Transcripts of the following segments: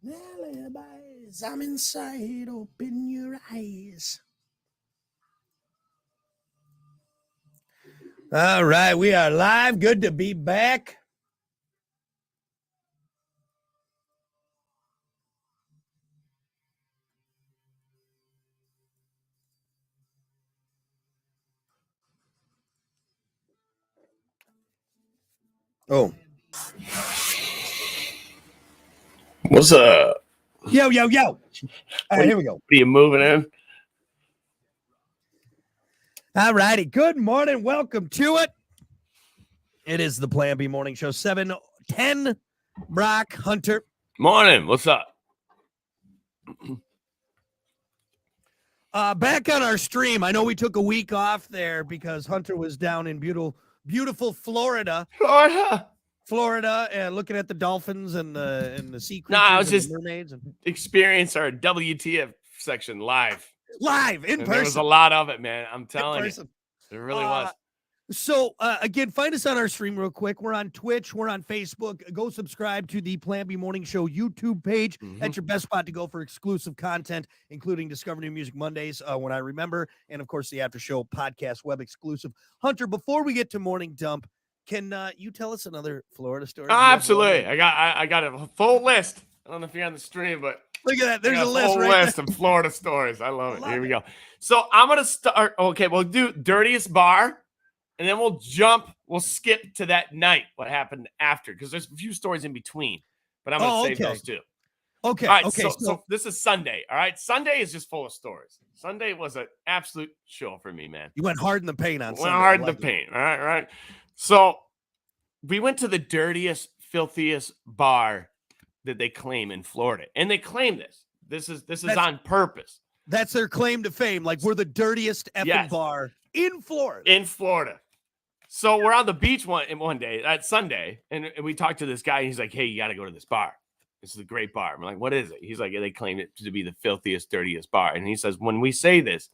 Alibis, I'm inside, open your eyes. All right, we are live. Good to be back. Oh. What's up? Yo. All right, here we go. What are you moving in? All righty. Good morning. Welcome to it. It is the Plan B Morning Show. 7:10. Brock Hunter. Morning. What's up? Back on our stream. I know we took a week off there because Hunter was down in beautiful Florida, and looking at the dolphins and the sea creatures. I was and just the mermaids and experience our WTF section live in person. There was a lot of it, man. I'm telling you, it really was. So, again, find us on our stream real quick. We're on Twitch. We're on Facebook. Go subscribe to the Plan B Morning Show YouTube page. That's your best spot to go for exclusive content, including Discover New Music Mondays, When I Remember, and, of course, the After Show podcast web exclusive. Hunter, before we get to Morning Dump, can you tell us another Florida story? Absolutely. I got a full list. I don't know if you're on the stream, but look at that. There's a list full right list there. of Florida stories. I love it. Here we go. So I'm going to start. Okay, we'll do Dirtiest Bar. And then we'll skip to that night, what happened after, because there's a few stories in between, but I'm going to save those too. Okay. All right, okay. So this is Sunday, all right? Sunday is just full of stories. Sunday was an absolute show for me, man. You went hard in the paint on Sunday. Went hard in the paint, all right? So we went to the dirtiest, filthiest bar that they claim in Florida, and they claim this. This is on purpose. That's their claim to fame. Like, we're the dirtiest effing bar in Florida. So we're on the beach one day, that's Sunday, and we talked to this guy, and he's like, hey, you got to go to this bar. This is a great bar. I'm like, what is it? He's like, they claim it to be the filthiest, dirtiest bar. And he says, when we say this,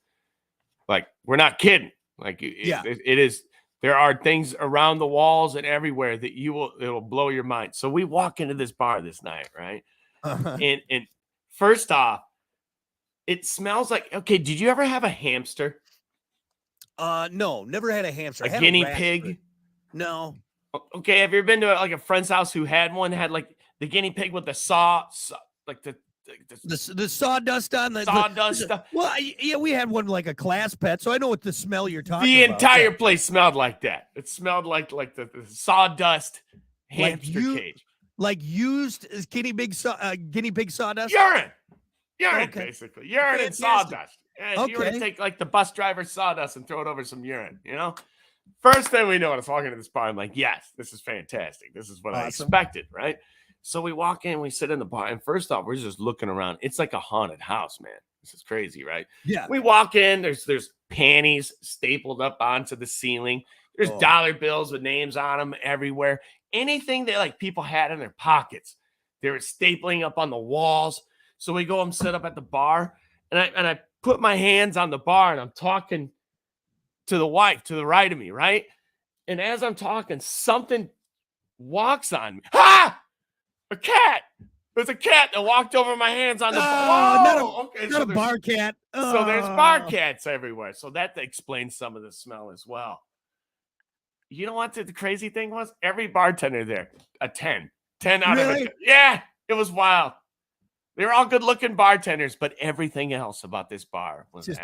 like, we're not kidding. Like, it is, there are things around the walls and everywhere that it'll blow your mind. So we walk into this bar this night, right? And first off, it smells like, okay, did you ever have a hamster? No, never had a hamster. A guinea pig? No. Okay, have you ever been to like a friend's house who had one? Had like the guinea pig with the like the sawdust on the sawdust stuff. Well, yeah, we had one like a class pet, so I know what the smell you're talking about. The entire place smelled like that. It smelled like the sawdust hamster cage, like used guinea pig sawdust. Urine, basically urine and sawdust. And if you were to take like the bus driver's sawdust and throw it over some urine, first thing we know when I was walking to this bar, I'm like, yes, this is fantastic. This is what I expected, right? So we walk in, we sit in the bar, and first off, we're just looking around. It's like a haunted house, man. This is crazy, right? Yeah. We walk in, there's panties stapled up onto the ceiling. There's dollar bills with names on them everywhere. Anything that like people had in their pockets, they were stapling up on the walls. So we go and sit up at the bar, and I put my hands on the bar, and I'm talking to the wife to the right of me, right? And as I'm talking, something walks on me. Ha! A cat. There's a cat that walked over my hands on the bar. Not a bar cat. So there's bar cats everywhere. So that explains some of the smell as well. You know what the crazy thing was? Every bartender there, a 10. 10 out of a 10. Yeah, it was wild. They were all good-looking bartenders, but everything else about this bar was just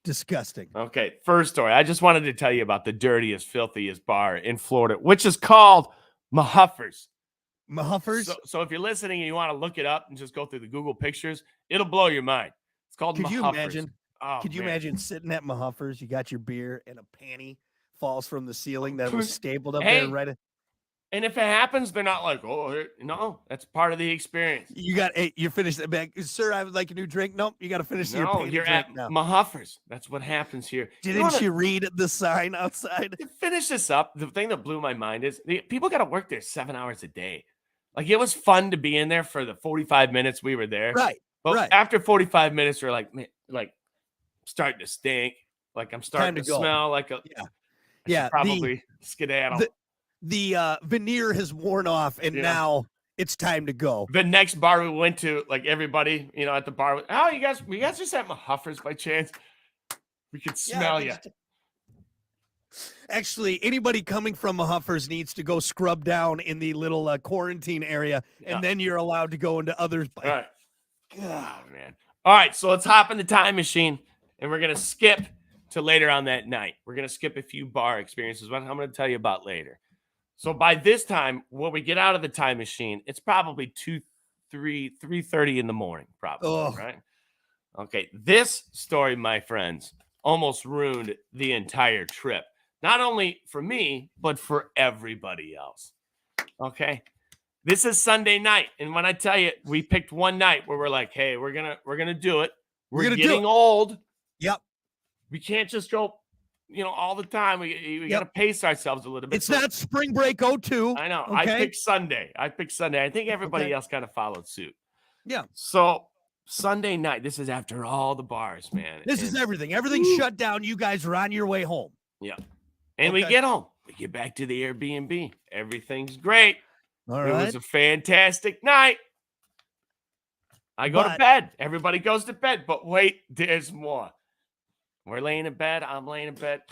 disgusting. Okay, first story. I just wanted to tell you about the dirtiest, filthiest bar in Florida, which is called Mahuffers. Mahuffers? So if you're listening and you want to look it up and just go through the Google pictures, it'll blow your mind. It's called Mahuffers. Could you imagine sitting at Mahuffers, you got your beer, and a panty falls from the ceiling that was stapled up there right at... And if it happens, they're not like, oh, no, that's part of the experience. You finished the bag. Sir, I would like a new drink. Nope, you got to finish your drink. You're at Mahuffers. That's what happens here. Didn't you read the sign outside? To finish this up, the thing that blew my mind is people got to work there 7 hours a day. Like, it was fun to be in there for the 45 minutes we were there. Right. But after 45 minutes, we're like, man, like, starting to stink. Like, I'm starting to smell like a... Yeah. Probably skedaddle. The veneer has worn off, and now it's time to go. The next bar we went to, like everybody, at the bar, oh, you guys just at Mahuffers by chance? We could smell you. Actually, anybody coming from Mahuffers needs to go scrub down in the little quarantine area, and then you're allowed to go into others. All right. God, man. All right, so let's hop in the time machine, and we're going to skip to later on that night. We're going to skip a few bar experiences, which I'm going to tell you about later. So by this time, when we get out of the time machine, it's probably 3:30 in the morning, probably, right? Okay, this story, my friends, almost ruined the entire trip. Not only for me, but for everybody else. Okay? This is Sunday night, and when I tell you, we picked one night where we're like, "Hey, we're gonna do it. We're getting old. Yep. We can't just go, all the time. We got to pace ourselves a little bit." It's not spring break 02. I know. Okay? I picked Sunday. I think everybody else kind of followed suit. Yeah. So Sunday night, this is after all the bars, man. This is everything. Everything's shut down. You guys are on your way home. Yeah. And we get home. We get back to the Airbnb. Everything's great. All It right. was a fantastic night. I go to bed. Everybody goes to bed. But wait, there's more. We're laying in bed. I'm laying in bed.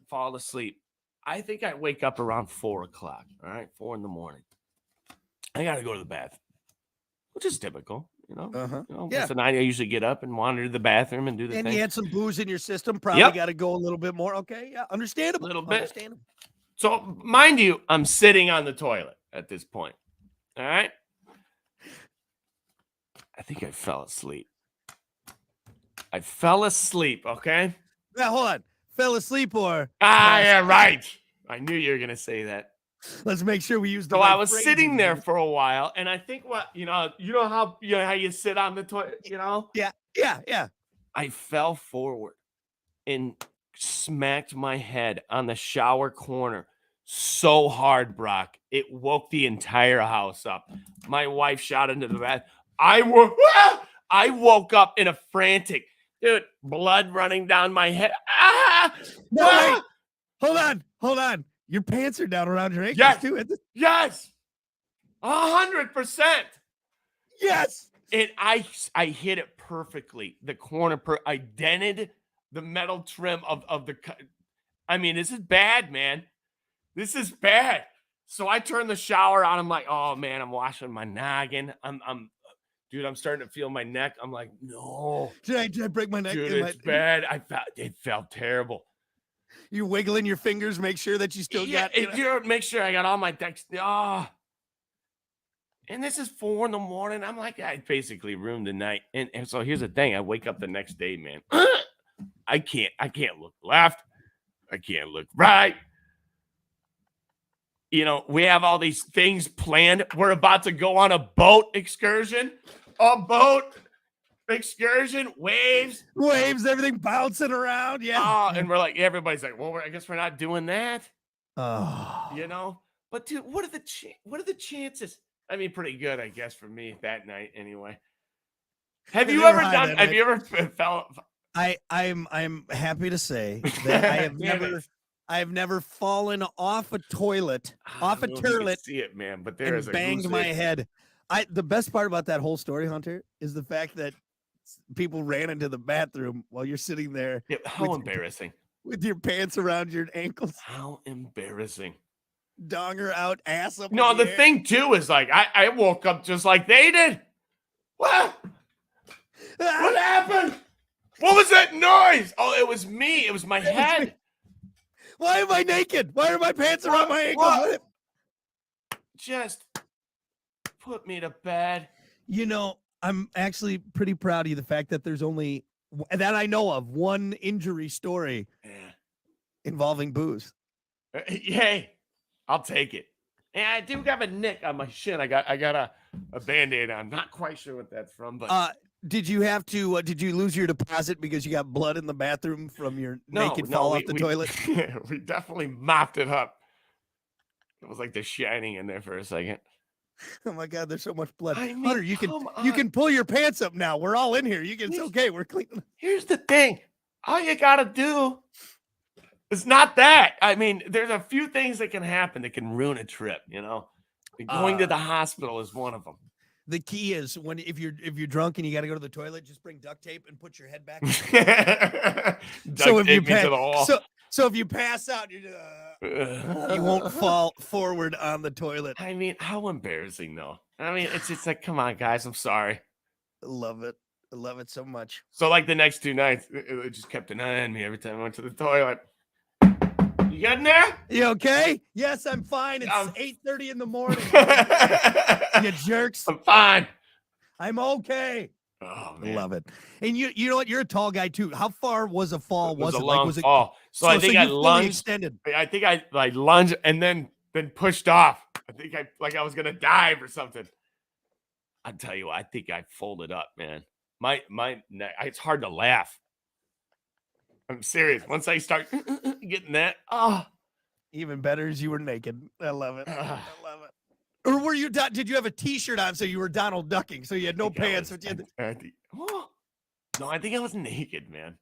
Fall asleep. I think I wake up around 4 o'clock. All right. 4 in the morning. I got to go to the bathroom, which is typical. Yeah. So I usually get up and wander to the bathroom and do the And thing. you had some booze in your system. Probably got to go a little bit more. Okay. Yeah. Understandable. A little bit. Understandable. So mind you, I'm sitting on the toilet at this point. All right. I think I fell asleep. Okay. Yeah. Hold on. Fell asleep or? Yeah, right. I knew you were going to say that. Let's make sure we use the So right I was phrasing sitting there here. for a while, and I think how you sit on the toilet, Yeah. I fell forward and smacked my head on the shower corner so hard, Brock. It woke the entire house up. My wife shot into the bath. I woke up in a frantic, dude, blood running down my head. No, wait. Hold on. Your pants are down around your ankles too. Yes. 100%. Yes. And I hit it perfectly. The corner, I dented the metal trim of the. I mean, this is bad, man. This is bad. So I turned the shower on. I'm like, oh man, I'm washing my noggin. Dude, I'm starting to feel my neck. I'm like, no. Did I break my neck? Dude, it's bad. It felt terrible. You're wiggling your fingers, make sure that you still got. Make sure I got all my decks. Oh. And this is 4 in the morning. I'm like, I basically ruined the night. And so here's the thing. I wake up the next day, man. I can't look left. I can't look right. We have all these things planned. We're about to go on a boat excursion. Waves, everything bouncing around. Yeah. Oh, and we're like, everybody's like, well, I guess we're not doing that. Oh. But dude, what are the chances? I mean, pretty good, I guess, for me that night anyway. Have you ever felt? I'm happy to say that I have never fallen off a toilet, off a turlet. See it, man, but and banged my head. The best part about that whole story, Hunter, is the fact that people ran into the bathroom while you're sitting there. Yeah, how embarrassing. With your pants around your ankles. How embarrassing. Donger out, ass up. No, the thing too is like I woke up just like they did. What? What happened? What was that noise? Oh, it was me. It was my head. Why am I naked? Why are my pants around my ankles? Just put me to bed. I'm actually pretty proud of you. The fact that there's only that I know of one injury story involving booze. Hey, I'll take it. And I do have a nick on my shin. I got a Band-Aid on. Not quite sure what that's from, but did you have to? Did you lose your deposit because you got blood in the bathroom from your naked fall off the toilet? We definitely mopped it up. It was like The Shining in there for a second. Oh my God, there's so much blood. I mean, Hunter, you can pull your pants up now. We're all in here. It's okay. We're clean. Here's the thing. All you gotta do is not that. I mean, there's a few things that can happen that can ruin a trip, Going to the hospital is one of them. The key is if you're drunk and you got to go to the toilet, just bring duct tape and put your head back. So if you so if you pass out, you won't fall forward on the toilet. I mean, how embarrassing though. I mean, it's just like, come on, guys. I'm sorry. I love it. I love it so much. So like the next 2 nights, it just kept an eye on me every time I went to the toilet. You got in there? You okay? Yes, I'm fine. It's 8:30 in the morning. You jerks. I'm fine. I'm okay. Oh man. I love it. And you know what? You're a tall guy too. How far was a fall? Was it long fall? So I think I lunged. Extended. I think I lunged and then pushed off. I think I was gonna dive or something. I'll tell you what, I think I folded up, man. My neck, it's hard to laugh. I'm serious. Once I start getting that, even better is you were naked. I love it. I love it. Or were you? Did you have a T-shirt on so you were Donald ducking? So you had no pants. No, I think I was naked, man.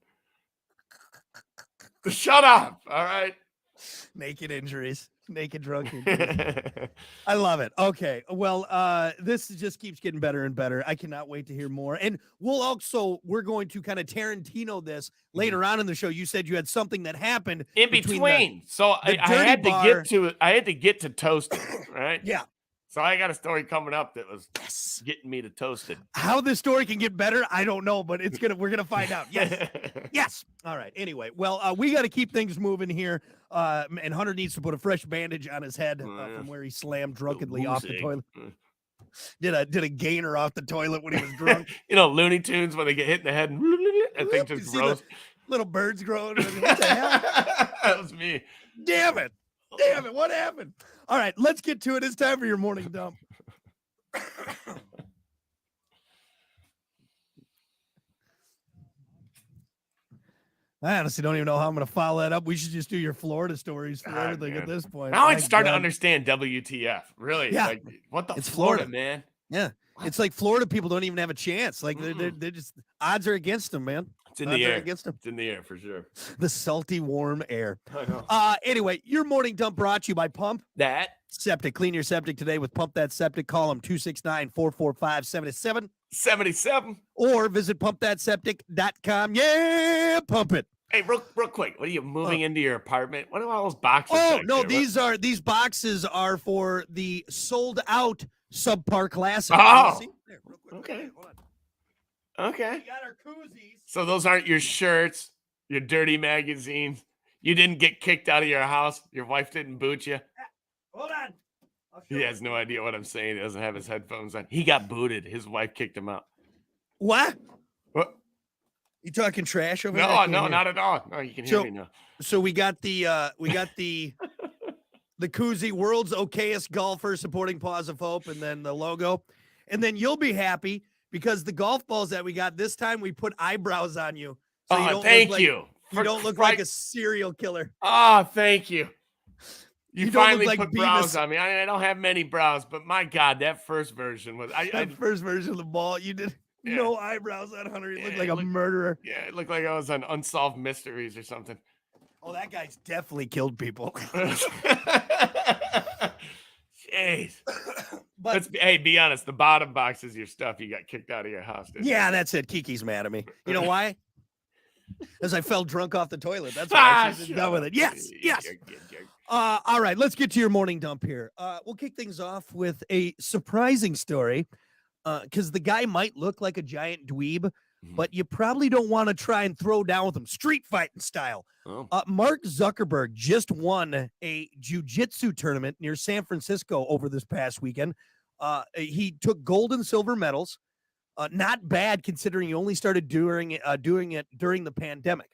Shut up! All right. Naked injuries. Naked drunk injuries. I love it. Okay. Well, this just keeps getting better and better. I cannot wait to hear more. And we're going to kind of Tarantino this later on in the show. You said you had something that happened in between. So I had to get to Toasted, right? Yeah. So I got a story coming up that was getting me to Toasted. How this story can get better, I don't know, but we're gonna find out. Yes. Yes. All right. Anyway, well, we got to keep things moving here. And Hunter needs to put a fresh bandage on his head from where he slammed drunkenly off the toilet. Did a gainer off the toilet when he was drunk. Looney Tunes when they get hit in the head and I think just gross. Little birds growing. What the hell? That was me. Damn it. What happened? All right, let's get to it. It's time for your morning dump. I honestly don't even know how I'm going to follow that up. We should just do your Florida stories for everything at this point. Now I'm starting to understand WTF. Really? Yeah. Like, what the? It's Florida, man. Yeah. What? It's like Florida people don't even have a chance. Like they're just odds are against them, man. It's in the air. Against them. It's in the air for sure. The salty, warm air. I know. Anyway, your morning dump brought to you by Pump That Septic. Clean your septic today with Pump That Septic. Call them 269-445-7777 or visit pumpthatseptic.com. Yeah, pump it. Hey, real quick. What are you moving into your apartment? What are all those boxes? Oh, no, these boxes are for the sold out Subpar Classic. Oh. There, real quick. Okay. Hold on. Okay. We got our koozies. So those aren't your shirts, your dirty magazines. You didn't get kicked out of your house. Your wife didn't boot you. Hold on. He has no idea what I'm saying. He doesn't have his headphones on. He got booted. His wife kicked him out. What? What? You talking trash over there? No, not at all. No, you can hear me now. So we got the the koozie, world's okayest golfer, supporting Paws of Hope, and then the logo. And then you'll be happy because the golf balls that we got this time, we put eyebrows on you. So thank you. You don't look like a serial killer. Oh, thank you. You finally like put brows on me. I don't have many brows, but my God, that first version was... first version of the ball, you did no eyebrows on Hunter. You looked like a murderer. Yeah, it looked like I was on Unsolved Mysteries or something. Oh, that guy's definitely killed people. Jeez. But hey, be honest. The bottom box is your stuff. You got kicked out of your house. Yeah, that's it. Kiki's mad at me. You know why? As I fell drunk off the toilet. That's why she's done with it. Yes. All right, let's get to your morning dump here. We'll kick things off with a surprising story because the guy might look like a giant dweeb, but you probably don't want to try and throw down with him street fighting style. Oh. Mark Zuckerberg just won a jiu-jitsu tournament near San Francisco over this past weekend. He took gold and silver medals. Not bad considering he only started doing it during the pandemic.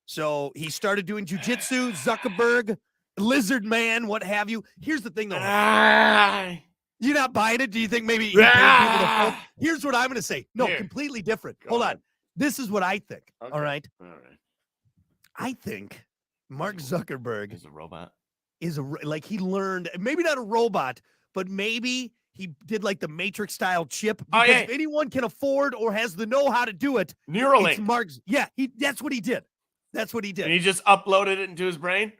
So he started doing jiu-jitsu, Zuckerberg, Lizard Man, what have you. Here's the thing, though. You're not buying it? Do you think maybe he paid people to film? Here's what I'm going to say. No, completely different. Hold on. This is what I think. Okay. All right. I think Mark Zuckerberg is a robot. He learned, maybe not a robot, but maybe he did like the Matrix style chip. Because if anyone can afford or has the know-how to do it, Neuralink. It's Mark's. Yeah, that's what he did. That's what he did. And he just uploaded it into his brain?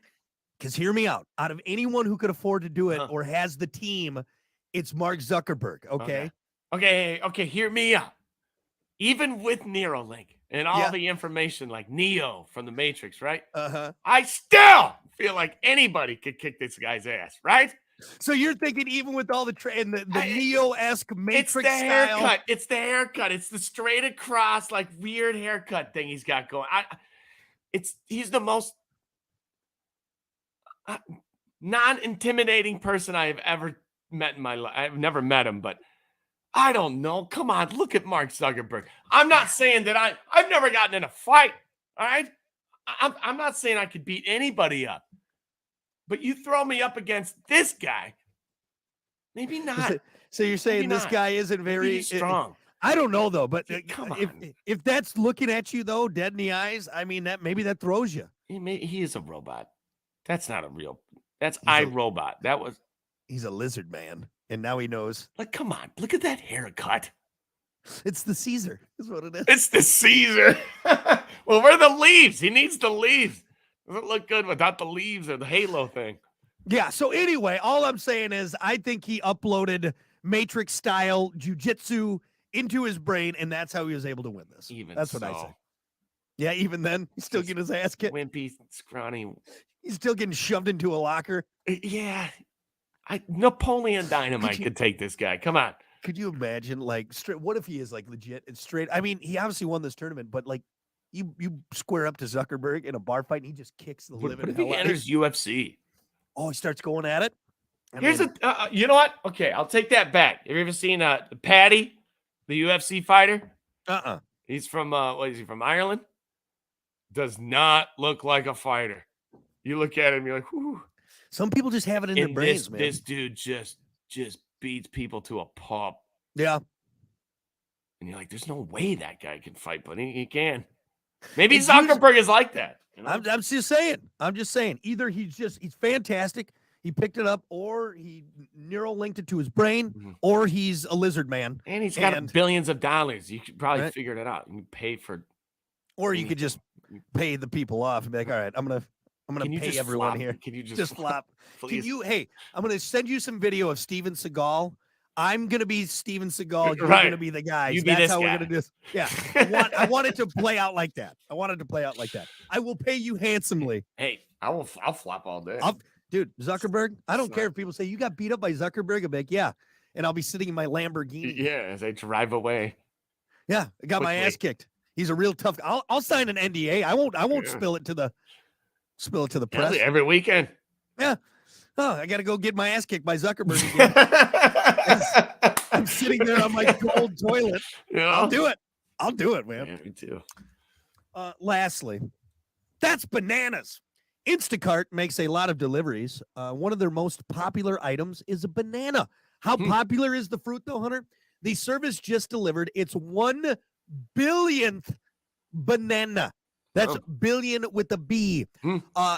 Because hear me out. Out of anyone who could afford to do it or has the team, It's Mark Zuckerberg. Okay. Okay. Hear me out. Even with Neuralink and all Yeah. the information like Neo from the Matrix, right? Uh-huh. I still feel like anybody could kick this guy's ass, right? So you're thinking even with all the and the I- Neo-esque It's Matrix the style. haircut. It's the haircut. It's the straight across, like weird haircut thing he's got going. He's the most non-intimidating person I have ever met in my life. I've never met him, but I don't know. Come on, look at Mark Zuckerberg. I'm not saying that I've never gotten in a fight. All right. I'm not saying I could beat anybody up, but you throw me up against this guy, maybe not. So you're saying this not. guy isn't Maybe very he's strong. I don't know though, but Come if that's looking at you though, dead in the eyes, I mean that maybe that throws you. He is a robot. That's not a real. That's He's a- iRobot. That was He's a lizard man, and now he knows. like, come on, look at that haircut. It's the Caesar, is what it is. It's the Caesar. Well, where are the leaves? He needs the leaves. Doesn't look good without the leaves or the halo thing. Yeah. So anyway, all I'm saying is I think he uploaded Matrix style jujitsu into his brain, and that's how he was able to win this. That's what I say. Yeah, even then, he's still Just getting his ass kicked. Wimpy, scrawny. He's still getting shoved into a locker. Yeah. Napoleon Dynamite could take this guy. Come on. Could you imagine, like, straight? What if he is like legit and straight? I mean, he obviously won this tournament, but like, you square up to Zuckerberg in a bar fight, and he just kicks the What living if he hell out. enters UFC? Oh, he starts going at it. Here's you know what? Okay, I'll take that back. Have you ever seen Paddy, the UFC fighter? He's from what is he from Ireland? Does not look like a fighter. You look at him, you're like, whoo. Some people just have it in their brains, man. This dude just beats people to a pulp. Yeah. And you're like, there's no way that guy can fight, but he can. Maybe It's Zuckerberg is like that. You know? I'm just saying. I'm just saying. Either he's fantastic. He picked it up, or he neural linked it to his brain, or he's a lizard man. And he's got billions of dollars. You could probably figure it out. You pay for, or you could just pay the people off and be like, all right, I'm gonna pay everyone flop? here. Can you just flop? Please? Hey, I'm gonna send you some video of Steven Seagal. I'm gonna be Steven Seagal. You're Right. gonna be the guy. You be That's this how guy. we're gonna do this. Yeah. I want it to play out like that. I will pay you handsomely. Hey, I'll flop all day. Dude, Zuckerberg, I don't care if people say you got beat up by Zuckerberg. I'm like, yeah. And I'll be sitting in my Lamborghini. Yeah, as I drive away. Yeah, I got my ass kicked. He's a real tough. I'll sign an NDA. I won't spill it to the press. Every weekend. Yeah. Oh, I got to go get my ass kicked by Zuckerberg again. I'm sitting there on my cold toilet. You know? I'll do it, man. Yeah, me too. Lastly, that's bananas. Instacart makes a lot of deliveries. One of their most popular items is a banana. How popular is the fruit, though, Hunter? The service just delivered its 1 billionth banana. That's billion with a B.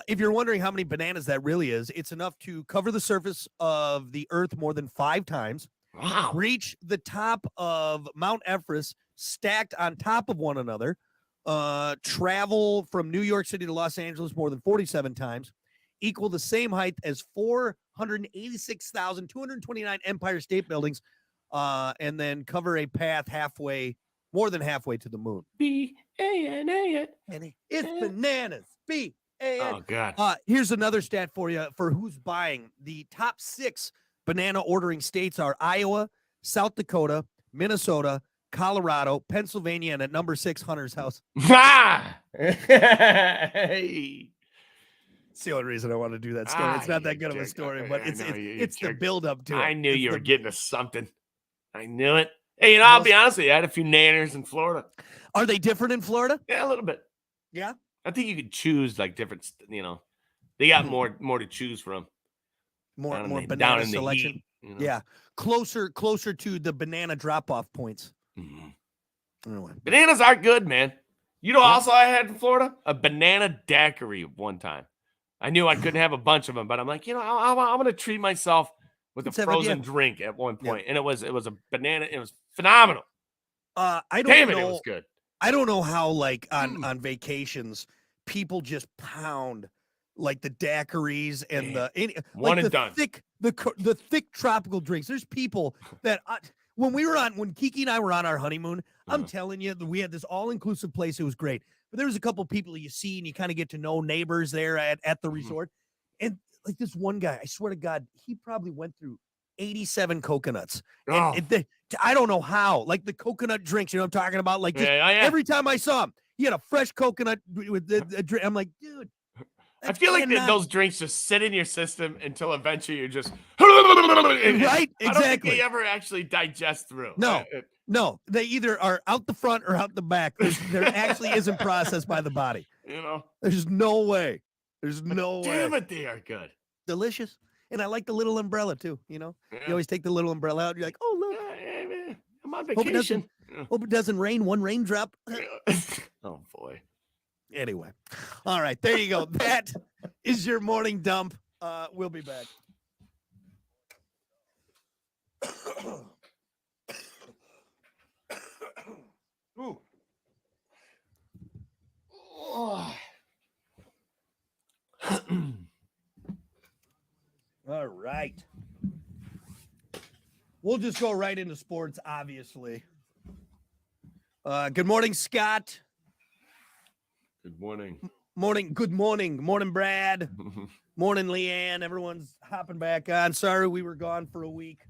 If you're wondering how many bananas that really is, it's enough to cover the surface of the earth more than 5 times. Wow. Reach the top of Mount Everest stacked on top of one another. Travel from New York City to Los Angeles more than 47 times. Equal the same height as 486,229 Empire State Buildings. And then cover a path more than halfway to the moon. B-A-N-A. It's bananas. B-A-N. Oh, God. Here's another stat for you for who's buying. The top 6 banana ordering states are Iowa, South Dakota, Minnesota, Colorado, Pennsylvania, and at number 6, Hunter's house. Hey. It's the only reason I want to do that story. It's not that good of a story, but it's the build up to it. I knew you were getting to something. I knew it. Hey, I'll be honest with you. I had a few nanners in Florida. Are they different in Florida? Yeah, a little bit. Yeah. I think you could choose like different, they got more to choose from. More banana down in selection. The heat, Yeah. Closer to the banana drop-off points. Anyway. Bananas are good, man. You know, also I had in Florida a banana daiquiri one time. I knew I couldn't have a bunch of them, but I'm like, I'm going to treat myself with a frozen drink at one point. And it was a banana. It was phenomenal. It was good. I don't know how, like, on vacations, people just pound like the daiquiris and one and done. the thick tropical drinks. There's people that when Kiki and I were on our honeymoon, I'm telling you, we had this all-inclusive place. It was great. But there was a couple people you see and you kind of get to know neighbors there at the resort. And like this one guy, I swear to God, he probably went through 87 coconuts. And I don't know how. Like the coconut drinks, you know what I'm talking about? Like just every time I saw him, he had a fresh coconut with the drink. I'm like, dude. I feel like those drinks just sit in your system until eventually you're just right. Exactly. I don't think they ever actually digest through. No, they either are out the front or out the back. There actually isn't processed by the body. You know, there's no way. There's no way. Damn it, they are good, delicious, and I like the little umbrella too. You know, you always take the little umbrella out. You're like, oh look, I'm on vacation. Hope it doesn't rain. One raindrop. Oh boy. Anyway, all right, there you go. That is your morning dump. We'll be back. Ooh. All right. We'll just go right into sports, obviously. Good morning, Scott. Good morning. Good morning. Morning, Brad. Morning, Leanne. Everyone's hopping back on. Sorry we were gone for a week.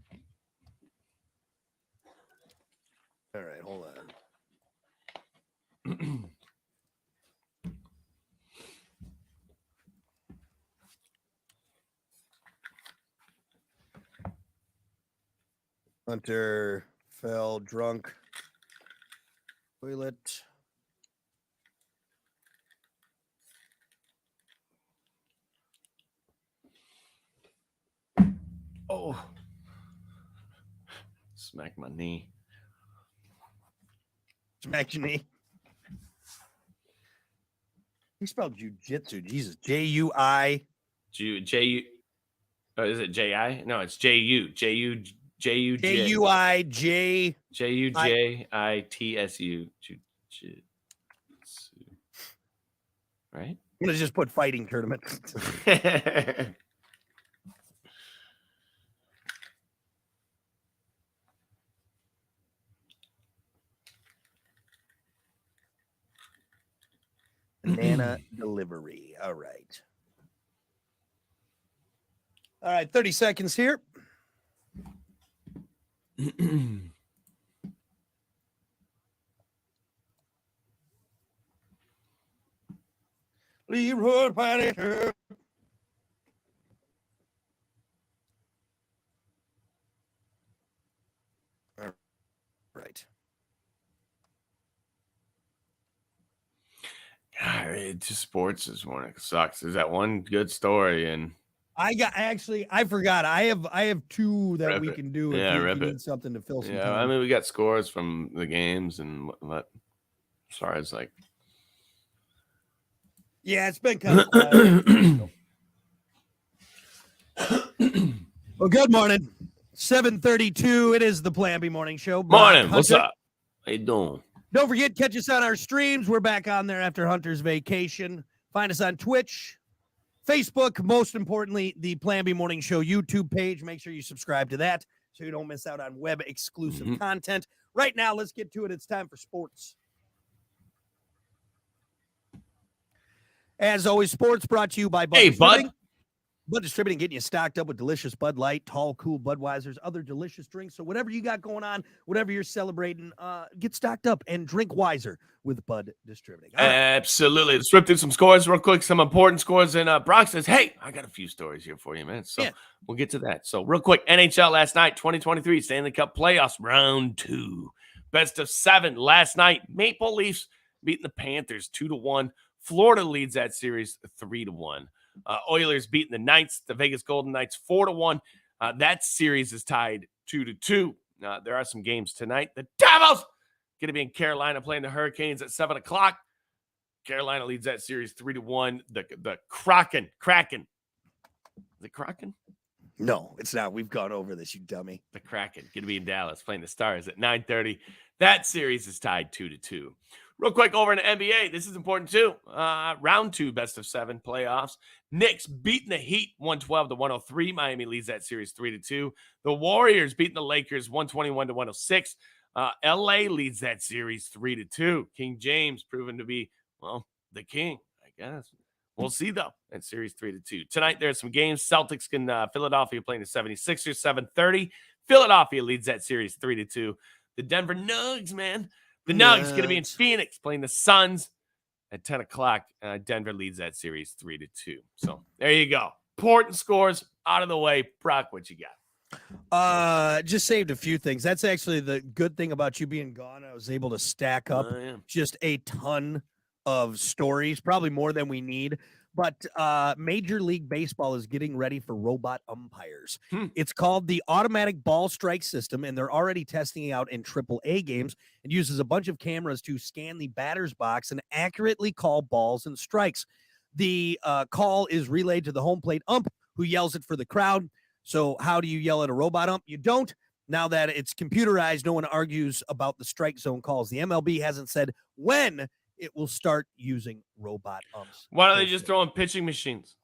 All right, hold on. Hunter fell drunk. Toilet. Oh. Smack my knee. Smack your knee. He spelled jujitsu. Jesus. J-U-I. J-U. Oh, is it J-I? No, it's J-U. J-U. J-U. J-U-I-J. J-U-J-I-T-S-U. Right? I'm going to just put fighting tournament. Banana delivery. All right. 30 seconds here. Leroy Paddington. All right. It just sports this morning sucks. There's that one good story, and I forgot. I have two that we can do if you need something to fill some time. I mean, we got scores from the games and what as far as like. Yeah, it's been kind of quiet. Well, good morning. 7:32. It is the Plan B Morning Show. Morning. What's up? How you doing? Don't forget, catch us on our streams. We're back on there after Hunter's vacation. Find us on Twitch, Facebook, most importantly, the Plan B Morning Show YouTube page. Make sure you subscribe to that so you don't miss out on web exclusive content. Right now, let's get to it. It's time for sports. As always, sports brought to you by Bud Distributing. Bud Distributing, getting you stocked up with delicious Bud Light, tall, cool Budweisers, other delicious drinks. So whatever you got going on, whatever you're celebrating, get stocked up and drink wiser with Bud Distributing. Right. Absolutely. Let's rip through some scores real quick. Some important scores. And Brock says, hey, I got a few stories here for you, man. So we'll get to that. So real quick, NHL last night, 2023 Stanley Cup playoffs, round 2. Best of 7 last night. Maple Leafs beating the Panthers 2-1. Florida leads that series 3-1. Oilers beating the Knights, the Vegas Golden Knights 4-1. That series is tied 2-2. There are some games tonight. The Devils going to be in Carolina playing the Hurricanes at 7 o'clock. Carolina leads that series 3-1. The Kraken. The Kraken? No, it's not. We've gone over this, you dummy. The Kraken going to be in Dallas playing the Stars at 9:30. That series is tied 2-2. Real quick over in the NBA, this is important too. Round 2, best of 7 playoffs. Knicks beating the Heat 112-103. Miami leads that series 3-2. The Warriors beating the Lakers 121-106. LA leads that series 3-2. King James proven to be, well, the king, I guess. We'll see though at series 3-2. Tonight there's some games. Celtics can Philadelphia playing the 76ers 7:30. Philadelphia leads that series 3-2. The Denver Nuggets, man. The Nuggets going to be in Phoenix playing the Suns at 10 o'clock. Denver leads that series 3-2. So there you go. Important scores out of the way. Brock, what you got? Just saved a few things. That's actually the good thing about you being gone. I was able to stack up just a ton of stories, probably more than we need. But Major League Baseball is getting ready for robot umpires. It's called the automatic ball strike system, and they're already testing it out in AAA games. It uses a bunch of cameras to scan the batter's box and accurately call balls and strikes. The call is relayed to the home plate ump, who yells it for the crowd. So how do you yell at a robot ump? You don't. Now that it's computerized, no one argues about the strike zone calls. The MLB hasn't said when it will start using robot umps. Why don't they just throw in pitching machines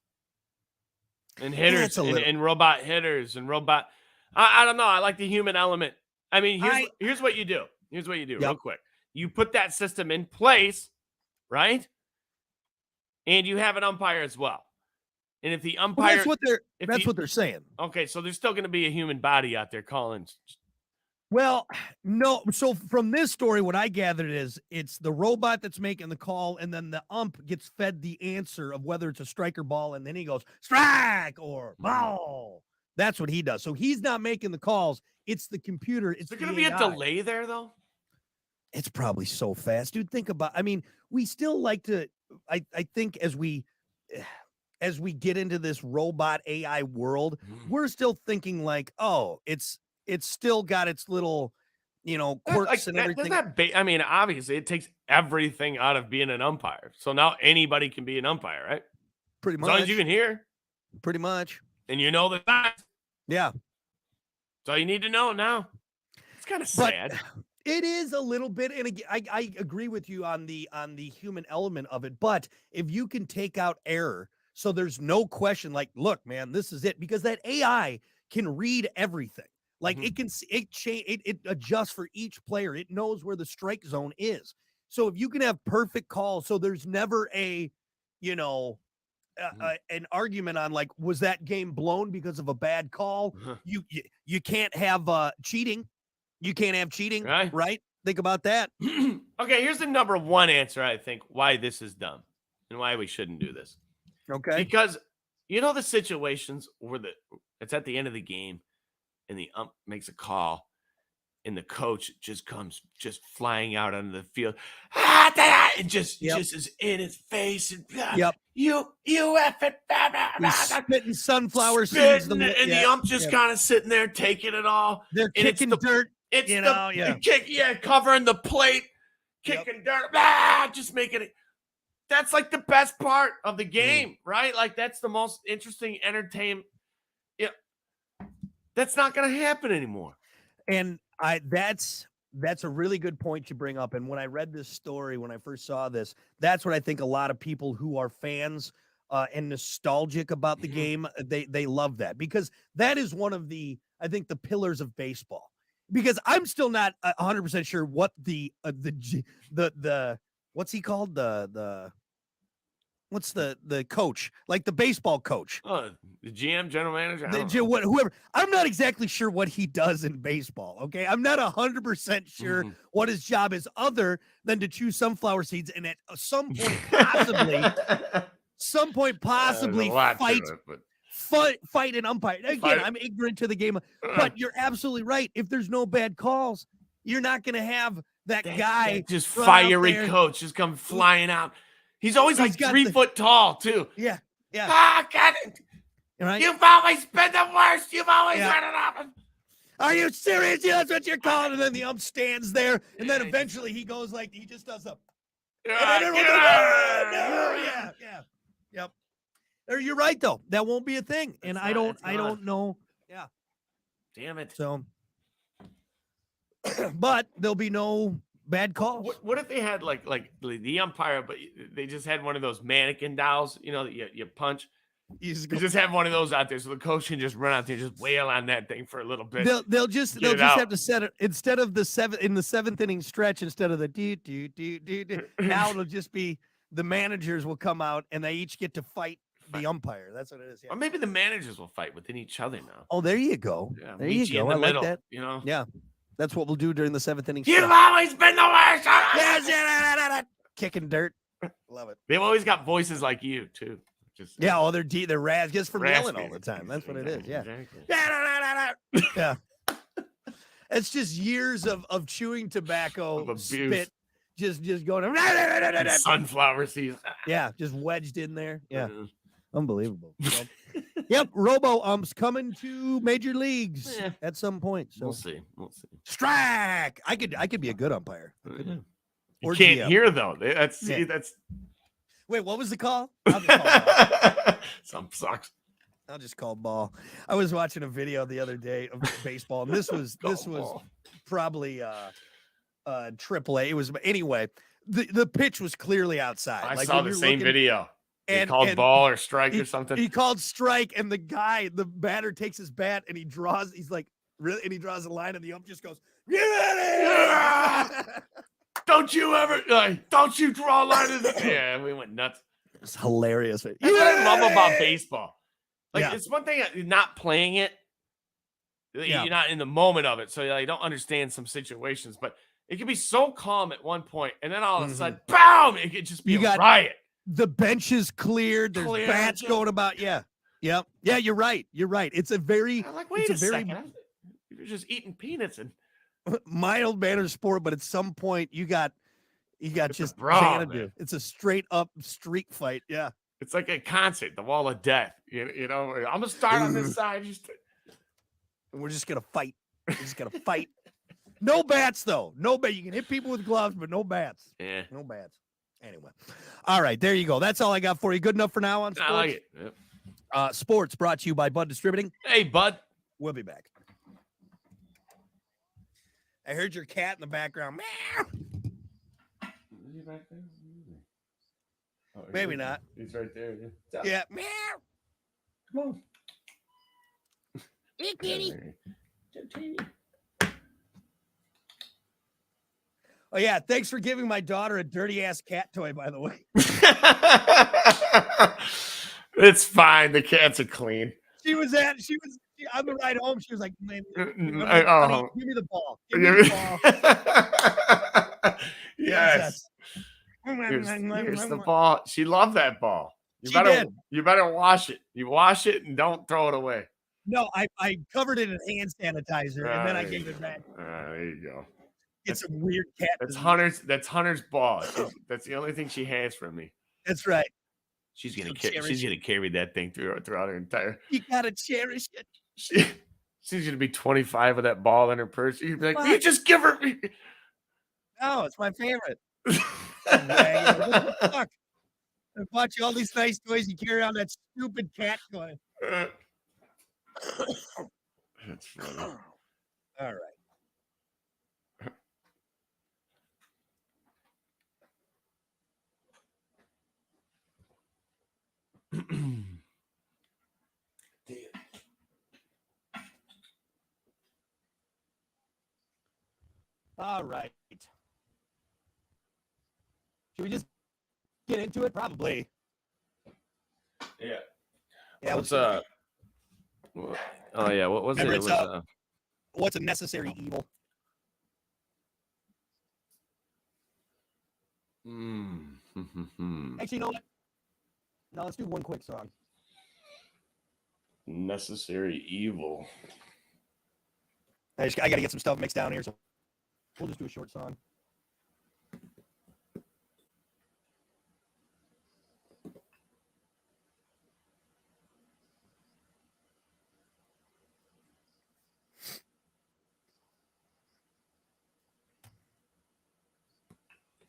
and hitters and robot hitters and robot? I don't know. I like the human element. I mean, here's what you do. Here's what you do real quick. You put that system in place, right? And you have an umpire as well. And if the umpire, that's what they're saying. Okay, so there's still going to be a human body out there calling. Well, no. So from this story, what I gathered is it's the robot that's making the call, and then the ump gets fed the answer of whether it's a strike or ball, and then he goes strike or ball. That's what he does. So he's not making the calls. It's the computer. Is there going to be a delay there, though? It's probably so fast, dude. Think about. I mean, we still like to. I think as we get into this robot AI world, we're still thinking like, oh, it's still got its little, quirks and everything. I mean, obviously, it takes everything out of being an umpire. So now anybody can be an umpire, right? Pretty much. As long as you can hear. Pretty much. And you know the facts. Yeah. That's all you need to know now. It's kind of sad. It is a little bit, and again, I agree with you on the human element of it. But if you can take out error, so there's no question, like, look, man, this is it, because that AI can read everything. Like it adjusts for each player. It knows where the strike zone is. So if you can have perfect calls, so there's never an argument on like, was that game blown because of a bad call? You can't have cheating. You can't have cheating, right? Think about that. Okay, here's the number one answer, I think, why this is dumb and why we shouldn't do this. Okay. Because the situations where it's at the end of the game and the ump makes a call and the coach just comes flying out onto the field and just is in his face and you effing spitting sunflower seeds and the ump just kind of sitting there taking it all. They're kicking dirt. It's covering the plate, kicking dirt, just making it. That's like the best part of the game, right? Like that's the most interesting entertainment. Yeah, that's not going to happen anymore. And that's a really good point you bring up. And when I read this story, when I first saw this, that's what I think a lot of people who are fans and nostalgic about the game, they love that, because that is one of the, I think, the pillars of baseball. Because I'm still not 100% sure what the what's he called? What's the coach? Like the baseball coach? Oh, the GM, general manager? Whoever. I'm not exactly sure what he does in baseball, okay? I'm not 100% sure what his job is, other than to chew sunflower seeds and at some point possibly fight an umpire. Again, I'm ignorant to the game, but you're absolutely right. If there's no bad calls, you're not going to have that guy just fiery coach just come flying out. He's always like 3 foot tall too. Yeah. God, right? You've always been the worst. You've always run it up. Are you serious? Yeah, that's what you're calling. And then the ump stands there, and then eventually he goes like, he just does a. Yep. You're right though. That won't be a thing, and I don't know. Damn it. So, but there'll be no bad calls. What if they had like the umpire, but they just had one of those mannequin dolls, you know, that you punch. You just You go- just have one of those out there, so the coach can just run out there, and just wail on that thing for a little bit. They'll just Get it have out. to set it instead of the seventh inning stretch, instead of the do. Now it'll just be the managers will come out and they each get to fight the umpire. That's what it is. Yeah. Or maybe the managers will fight within each other now. Oh, there you go. Yeah, There meet you in go. the I like middle, that. you know. Yeah, that's what we'll do during the seventh inning. You've stretch. always been the worst. Yes, kicking dirt. Love it. They've always got voices like you too. Just Yeah, oh, they're raz just from yelling all raspy. the time. That's what it is. Yeah. Exactly. Yeah. It's just years of chewing tobacco, Of abuse. spit, just going. And sunflower seeds. Yeah, just wedged in there. Yeah, Mhm. unbelievable. So, yep, robo umps coming to major leagues Yeah. at some point. So We'll see. We'll see. strike. I could be a good umpire. You Or can't GM. hear though. That's Yeah. that's Wait, what was the call? I'll just call ball. some sucks. I'll just call ball. I was watching a video the other day of baseball, and this was Ball. probably AAA. It was anyway. The pitch was clearly outside. I Like, saw when the you're same looking- video. He and- called and ball or strike he- or something. He called strike, and the batter takes his bat and he draws. He's like, really, and he draws a line, and the ump just goes, Yeah! Don't you ever don't you draw a line in the yeah, we went nuts. It's hilarious. That's what I love about baseball. Like Yeah. it's one thing you're not playing it. Yeah. You're not in the moment of it, so you don't understand some situations. But it can be so calm at one point, and then all of a sudden, bam! It could just be You a got- riot. The bench is cleared. There's Cleared, bats yeah. going about. Yeah. Yep. Yeah, you're right. You're right. It's a very I'm like, wait it's a a very- second. You're just eating peanuts and mild mannered sport, but at some point you got It's a just brawl, Xanadu. man. It's a straight up street fight. Yeah. it's like a concert, the wall of death. You know, I'm gonna start on this side. Just And we're just gonna fight. We're just gonna fight. No bats though. No bat. You can hit people with gloves, but no bats. yeah, No bats. Anyway. All right, there you go. That's all I got for you. Good enough for now on sports. I like it. Yep. Sports brought to you by Bud Distributing. Hey, bud. We'll be back. I heard your cat in the background. Meow. Maybe not. He's right there. Yeah. Meow. Come on. Hey, kitty. Oh yeah. Thanks for giving my daughter a dirty ass cat toy, by the way. It's fine. The cats are clean. She was on the ride home. She was like, "Man, honey, Oh. give me the ball. Give me the ball." Yes. Here's the ball. She loved that ball. She did. You better wash it. You wash it and don't throw it away. No, I covered it in hand sanitizer and then I There gave you it back. go. There you go. It's a weird cat. That's disease. Hunter's ball. That's the only thing she has from me. That's right. She's So gonna cherish carry that thing throughout her entire. You gotta cherish it. She's gonna be 25 with that ball in her purse. You'd be like, What? you just give her. No, it's my favorite. What the fuck? I bought you all these nice toys. You carry on that stupid cat toy. That's funny. All right. All right. Should we just get into it? Probably. Yeah. Yeah. What's oh yeah, what was it? Remember, It it's, was What's a necessary evil? Actually, you know what? No, let's do one quick song. necessary evil. I got to get some stuff mixed down here, so we'll just do a short song.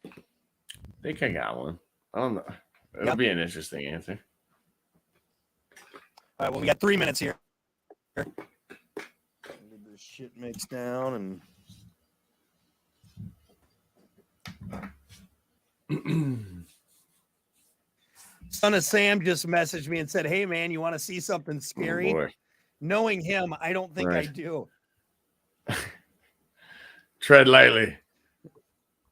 I think I got one. I don't know. It'll Yep. be an interesting answer. All right, well, we got 3 minutes here. Get this shit mixed down and Son of Sam just messaged me and said, "Hey man, you want to see something scary?" boy. Knowing him, I don't think I Right. do. Tread lightly.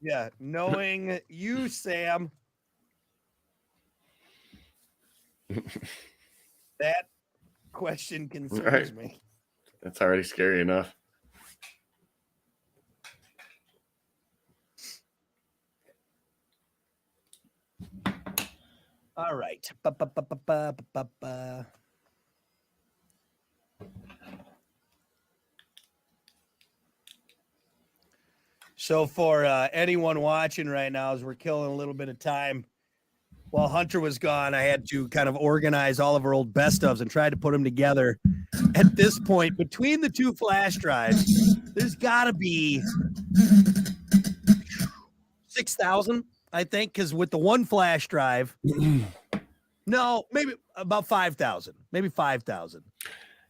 Yeah, knowing you, Sam. That question concerns me. That's already scary enough. All right. So for anyone watching right now, as we're killing a little bit of time, while Hunter was gone, I had to kind of organize all of our old best ofs and try to put them together. At this point, between the two flash drives, there's got to be 6,000, I think, because with the one flash drive, no, maybe about 5,000, maybe 5,000.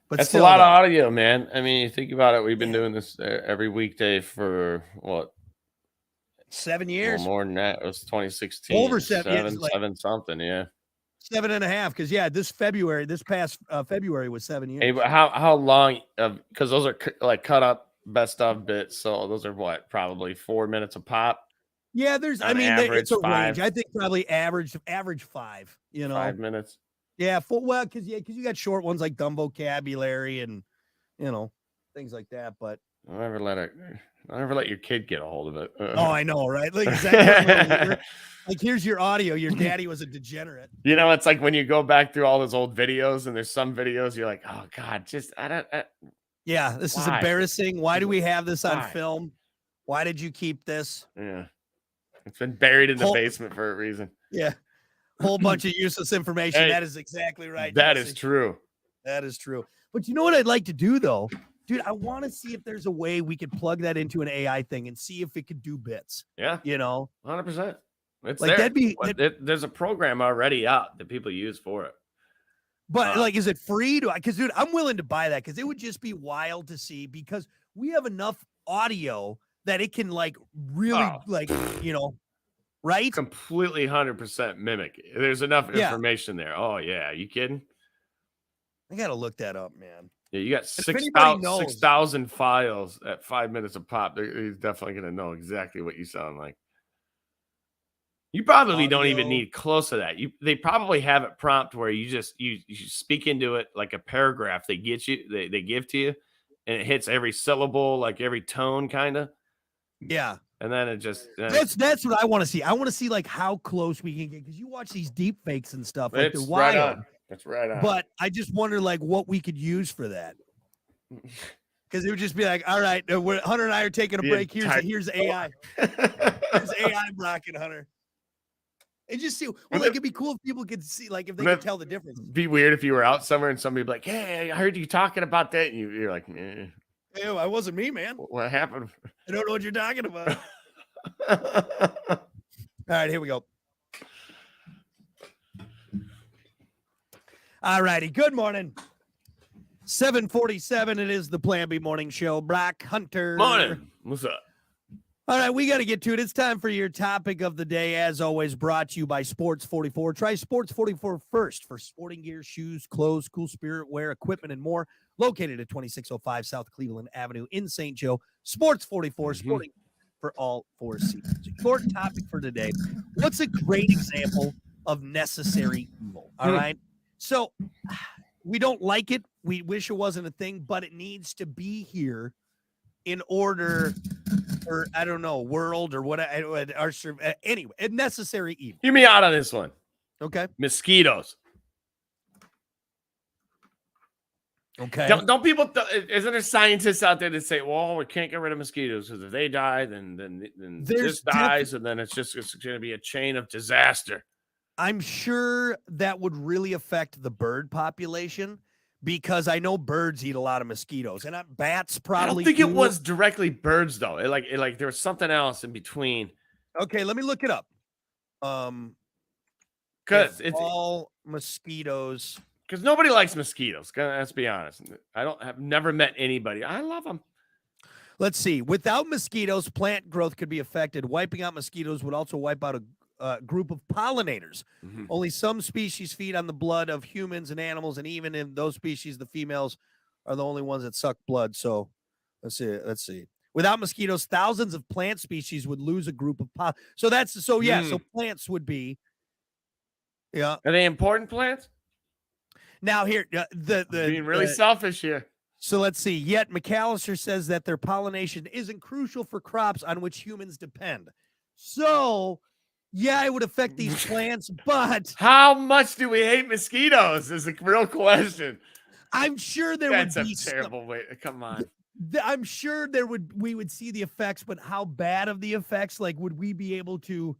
But that's a still, lot of though, audio, man. I mean, you think about it. We've been doing this every weekday for what? 7 Well, years, more than that. It was 2016. over 7 years, like seven something. Yeah. 7.5. Because this past February was 7 years. Hey, but how long? Because those are like cut up best of bits. So those are what? Probably 4 minutes a pop. Yeah, On it's a average, range. I think probably average 5. 5 minutes. Yeah, because you got short ones like dumb vocabulary and things like that. But Don't ever let your kid get a hold of it. oh, I know, right? Like exactly. Like here's your audio. Your daddy was a degenerate. You know, it's like when you go back through all those old videos, and there's some videos you're like, oh God, Yeah, this is why? embarrassing. Why do we have this on Why? film? Why did you keep this? Yeah, it's been buried in the basement for a reason. Yeah, whole bunch of useless information. Hey, that is exactly right. That Jesse. is true. That is true. But you know what I'd like to do though, dude? I want to see if there's a way we could plug that into an AI thing and see if it could do bits. Yeah, 100%. It's like there. There's a program already out that people use for it. But like, is it free? Because dude, I'm willing to buy that because it would just be wild to see because we have enough audio that it can like really right? Completely 100% mimic. There's enough information there. Oh yeah, you kidding? I gotta look that up, man. Yeah, you got 6,000 files at 5 minutes a pop. He's definitely gonna know exactly what you sound like. You probably don't even need close to that. They probably have it prompt where you speak into it like a paragraph. They give to you, and it hits every syllable, like every tone, kind of. Yeah. And then it just that's what I want to see. I want to see like how close we can get because you watch these deep fakes and stuff. Like they're wild. Right on. That's right on. But I just wonder like what we could use for that. Because it would just be like, all right, Hunter and I are taking a break. Here's AI. Here's AI blocking Hunter. And just see, it'd be cool if people could see, like, if they could tell the difference. Be weird if you were out somewhere and somebody would be like, "Hey, I heard you talking about that," and you're like, "Eh." Ew, I wasn't me, man. What happened? I don't know what you're talking about. All right, here we go. All righty. Good morning. 7:47. It is the Plan B Morning Show. Brock Hunter. Morning. What's up? All right, we got to get to it. It's time for your topic of the day, as always, brought to you by Sports 44. Try Sports 44 first for sporting gear, shoes, clothes, cool spirit wear, equipment, and more. Located at 2605 South Cleveland Avenue in St. Joe. Sports 44, sporting for all four seasons. Your topic for today, what's a great example of necessary evil? All right? So we don't like it. We wish it wasn't a thing, but it needs to be here in order for, I don't know, world or what, anyway, a necessary evil. Hear me out on this one. Okay. Mosquitoes. Okay. Don't people, isn't there scientists out there that say, well, we can't get rid of mosquitoes because if they die, then this dies, and then it's going to be a chain of disaster. I'm sure that would really affect the bird population. Because I know birds eat a lot of mosquitoes, and bats probably. I don't think it was directly birds though. It like there was something else in between. Okay, let me look it up. Because it's all mosquitoes. Because nobody likes mosquitoes. Let's be honest. I've never met anybody. I love them. Let's see. Without mosquitoes, plant growth could be affected. Wiping out mosquitoes would also wipe out group of pollinators. Mhm. Only some species feed on the blood of humans and animals, and even in those species, the females are the only ones that suck blood. So let's see. Without mosquitoes, thousands of plant species would lose a group of So Mm. plants would be. Yeah. Are they important plants? Now here, Being really selfish here. so let's see. Yet McAllister says that their pollination isn't crucial for crops on which humans depend. So, yeah, it would affect these plants, but How much do we hate mosquitoes? Is a real question. I'm sure there That's would a be terrible way. Come on. I'm sure we would see the effects, but how bad of the effects? Like, would we be able to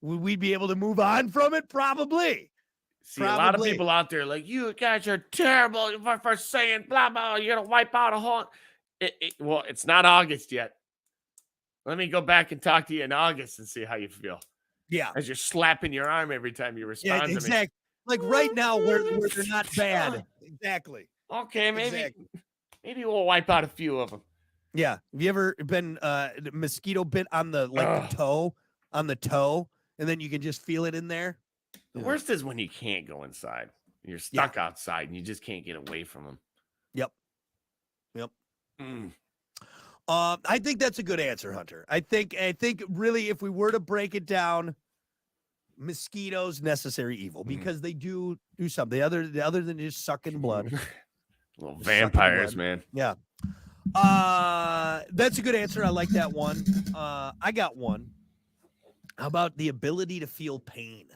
move on from it? Probably. See, a lot of people out there like, you guys are terrible for saying blah, blah, you're going to wipe out a whole. Well, it's not August yet. Let me go back and talk to you in August and see how you feel. Yeah. As you're slapping your arm every time you respond to me. Exactly. Like right now, where they're not bad. Exactly. Okay, maybe Exactly. maybe we'll wipe out a few of them. Yeah. Have you ever been mosquito bit on the toe, and then you can just feel it in there? The worst is when you can't go inside. You're stuck outside and you just can't get away from them. Yep. Mm. I think that's a good answer, Hunter. I think really, if we were to break it down, mosquitoes necessary evil because they do something other than just sucking blood. Little vampires, man. Yeah. That's a good answer. I like that one. I got one. How about the ability to feel pain?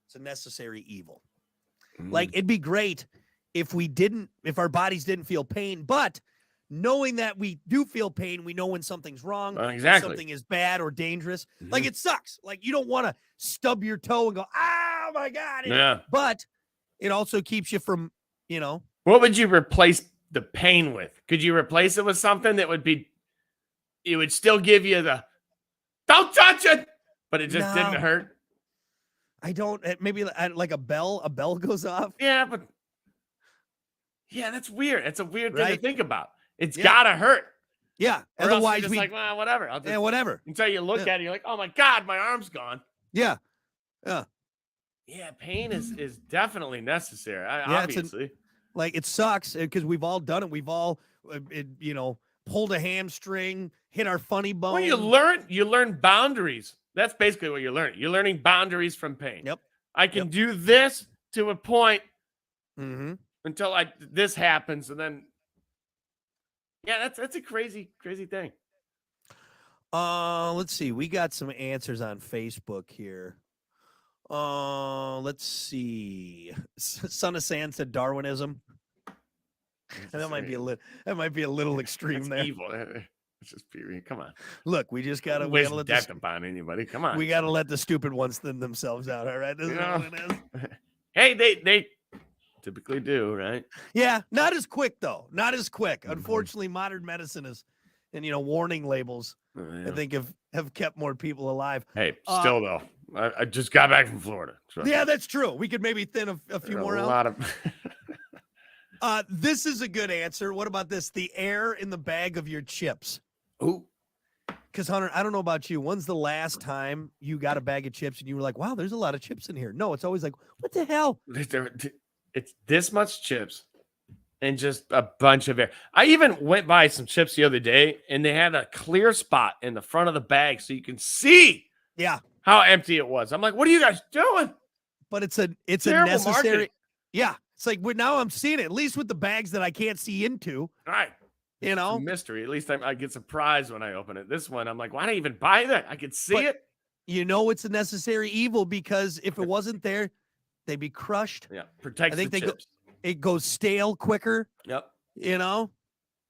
It's a necessary evil. Like, it'd be great if our bodies didn't feel pain, but knowing that we do feel pain, we know when something's wrong, exactly. something is bad or dangerous. Like, it sucks. Like, you don't want to stub your toe and go, oh my God. Yeah. But it also keeps you from, What would you replace the pain with? Could you replace it with something that it would still give you the, don't touch it, but it just didn't hurt? I don't, maybe like a bell goes off. Yeah, but that's weird. It's a weird thing to think about. It's Yeah. gotta hurt. Yeah. Or Otherwise, else you're just like, well, whatever. I'll just, whatever. Until you look at it, you're like, oh my God, my arm's gone. Yeah. Yeah, pain is definitely necessary. Yeah, obviously. Like, it sucks because we've all done it. We've all, pulled a hamstring, hit our funny bone. Well, you learn boundaries. That's basically what you learn. You're learning boundaries from pain. Yep. I can do this to a point until this happens, and then that's a crazy thing. Let's see. We got some answers on Facebook here. Let's see. Son of Sand said Darwinism. And that might be a little extreme there. Evil. It's just period. Come on. Look, we just gotta wish let death upon anybody. Come on. We gotta let the stupid ones thin themselves out. All right. This is what it is. Hey, they typically do, right? Yeah, not as quick though. Not as quick. Unfortunately, modern medicine is, and warning labels, I think have kept more people alive. Hey, still though, I just got back from Florida. Yeah, that's true. We could maybe thin a few more out. A lot of. This is a good answer. What about this? The air in the bag of your chips. Ooh. Because, Hunter, I don't know about you. When's the last time you got a bag of chips and you were like, wow, there's a lot of chips in here? No, it's always like, what the hell? It's this much chips and just a bunch of air. I even went by some chips the other day and they had a clear spot in the front of the bag so you can see how empty it was. I'm like, what are you guys doing? But it's a Terrible necessary. marketing. Yeah. It's like, now I'm seeing it, at least with the bags that I can't see into. All right. It's a mystery. At least I get surprised when I open it. This one, I'm like, why did I even buy that? I could see it. It's a necessary evil because if it wasn't there, they'd be crushed. Yeah, protect the chips. It goes stale quicker. Yep.